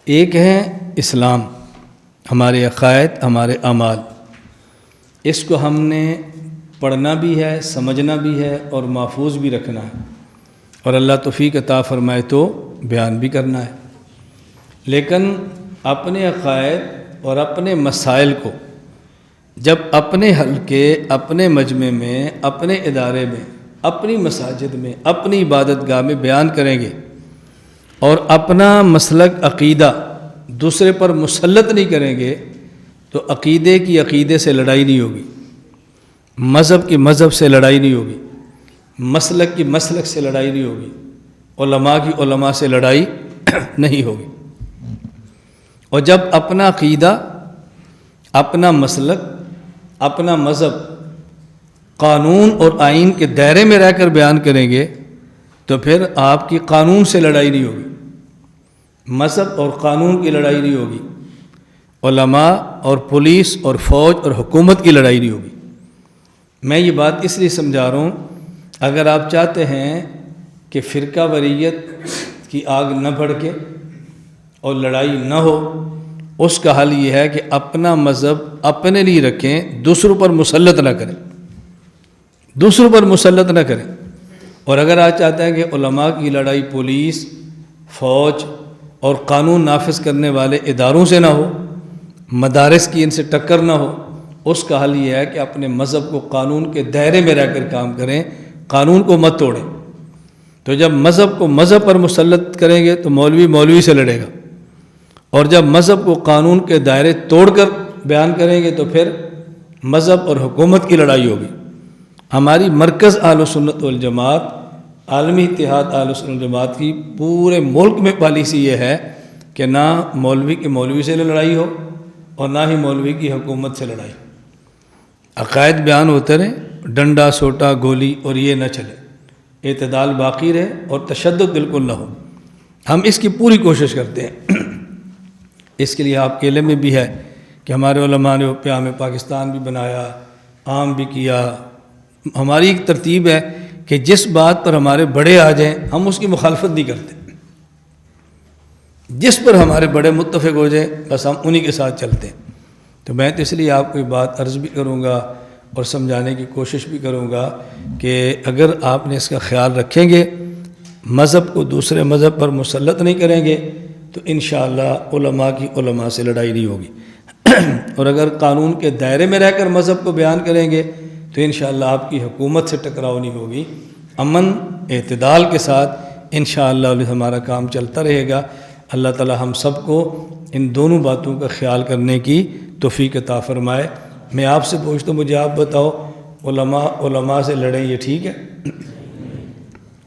ایک ہے اسلام، ہمارے عقائد، ہمارے اعمال، اس کو ہم نے پڑھنا بھی ہے، سمجھنا بھی ہے اور محفوظ بھی رکھنا ہے، اور اللہ توفیق عطا فرمائے تو بیان بھی کرنا ہے۔ لیکن اپنے عقائد اور اپنے مسائل کو جب اپنے حلقے، اپنے مجمع میں، اپنے ادارے میں، اپنی مساجد میں، اپنی عبادت گاہ میں بیان کریں گے اور اپنا مسلک عقیدہ دوسرے پر مسلط نہیں کریں گے تو عقیدے کی عقیدے سے لڑائی نہیں ہوگی، مذہب کی مذہب سے لڑائی نہیں ہوگی، مسلک کی مسلک سے لڑائی نہیں ہوگی، علماء کی علماء سے لڑائی نہیں ہوگی۔ اور جب اپنا عقیدہ، اپنا مسلک، اپنا مذہب قانون اور آئین کے دائرے میں رہ کر بیان کریں گے تو پھر آپ کی قانون سے لڑائی نہیں ہوگی، مذہب اور قانون کی لڑائی نہیں ہوگی، علماء اور پولیس اور فوج اور حکومت کی لڑائی نہیں ہوگی۔ میں یہ بات اس لیے سمجھا رہا ہوں، اگر آپ چاہتے ہیں کہ فرقہ واریت کی آگ نہ بھڑکے اور لڑائی نہ ہو، اس کا حل یہ ہے کہ اپنا مذہب اپنے لیے رکھیں، دوسروں پر مسلط نہ کریں، دوسروں پر مسلط نہ کریں۔ اور اگر آپ چاہتے ہیں کہ علماء کی لڑائی پولیس، فوج اور قانون نافذ کرنے والے اداروں سے نہ ہو، مدارس کی ان سے ٹکر نہ ہو، اس کا حل یہ ہے کہ اپنے مذہب کو قانون کے دائرے میں رہ کر کام کریں، قانون کو مت توڑیں۔ تو جب مذہب کو مذہب پر مسلط کریں گے تو مولوی مولوی سے لڑے گا، اور جب مذہب کو قانون کے دائرے توڑ کر بیان کریں گے تو پھر مذہب اور حکومت کی لڑائی ہوگی۔ ہماری مرکز اہل سنت والجماعت، عالمی اتحاد اہل سنت والجماعت کی پورے ملک میں پالیسی یہ ہے کہ نہ مولوی کے مولوی سے لڑائی ہو اور نہ ہی مولوی کی حکومت سے لڑائی۔ عقائد بیان ہوتے رہے، ڈنڈا سوٹا گولی اور یہ نہ چلے، اعتدال باقی رہے اور تشدد بالکل نہ ہو۔ ہم اس کی پوری کوشش کرتے ہیں۔ اس کے لیے آپ کے علم میں بھی ہے کہ ہمارے علماء نے پیام پاکستان بھی بنایا، عام بھی کیا۔ ہماری ایک ترتیب ہے کہ جس بات پر ہمارے بڑے آ جائیں ہم اس کی مخالفت نہیں کرتے، جس پر ہمارے بڑے متفق ہو جائیں بس ہم انہی کے ساتھ چلتے ہیں۔ تو میں تو اس لیے آپ کو یہ بات عرض بھی کروں گا اور سمجھانے کی کوشش بھی کروں گا کہ اگر آپ نے اس کا خیال رکھیں گے، مذہب کو دوسرے مذہب پر مسلط نہیں کریں گے تو انشاءاللہ علماء کی علماء سے لڑائی نہیں ہوگی، اور اگر قانون کے دائرے میں رہ کر مذہب کو بیان کریں گے تو انشاءاللہ آپ کی حکومت سے ٹکراؤ نہیں ہوگی۔ امن اعتدال کے ساتھ انشاءاللہ ہمارا کام چلتا رہے گا۔ اللہ تعالی ہم سب کو ان دونوں باتوں کا خیال کرنے کی توفیق عطا فرمائے۔ میں آپ سے پوچھتا ہوں، مجھے آپ بتاؤ، علماء علماء سے لڑیں یہ ٹھیک ہے؟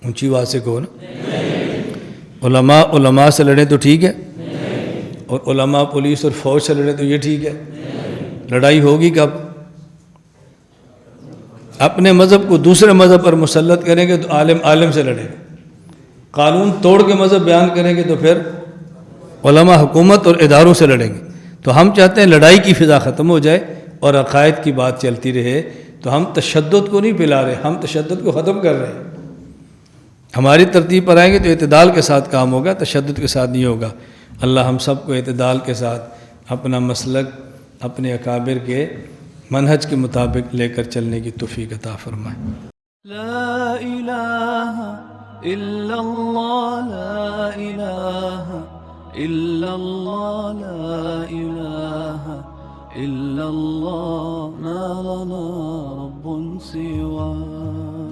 اونچی آواز سے کہو نا۔ علماء علماء سے لڑیں تو ٹھیک ہے، اور علماء پولیس اور فوج سے لڑیں تو یہ ٹھیک ہے؟ لڑائی ہوگی کب؟ اپنے مذہب کو دوسرے مذہب پر مسلط کریں گے تو عالم عالم سے لڑے گا، قانون توڑ کے مذہب بیان کریں گے تو پھر علماء حکومت اور اداروں سے لڑیں گے۔ تو ہم چاہتے ہیں لڑائی کی فضا ختم ہو جائے اور عقائد کی بات چلتی رہے۔ تو ہم تشدد کو نہیں پھیلا رہے، ہم تشدد کو ختم کر رہے ہیں۔ ہماری ترتیب پر آئیں گے تو اعتدال کے ساتھ کام ہوگا، تشدد کے ساتھ نہیں ہوگا۔ اللہ ہم سب کو اعتدال کے ساتھ اپنا مسلک اپنے اکابر کے منہج کے مطابق لے کر چلنے کی توفیق عطا فرمائے۔ لا الہ الا اللہ، لا الہ الا اللہ، لا الہ الا اللہ، ما لنا رب سوا۔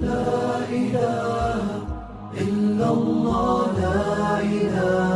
لا الہ الا اللہ، لا الہ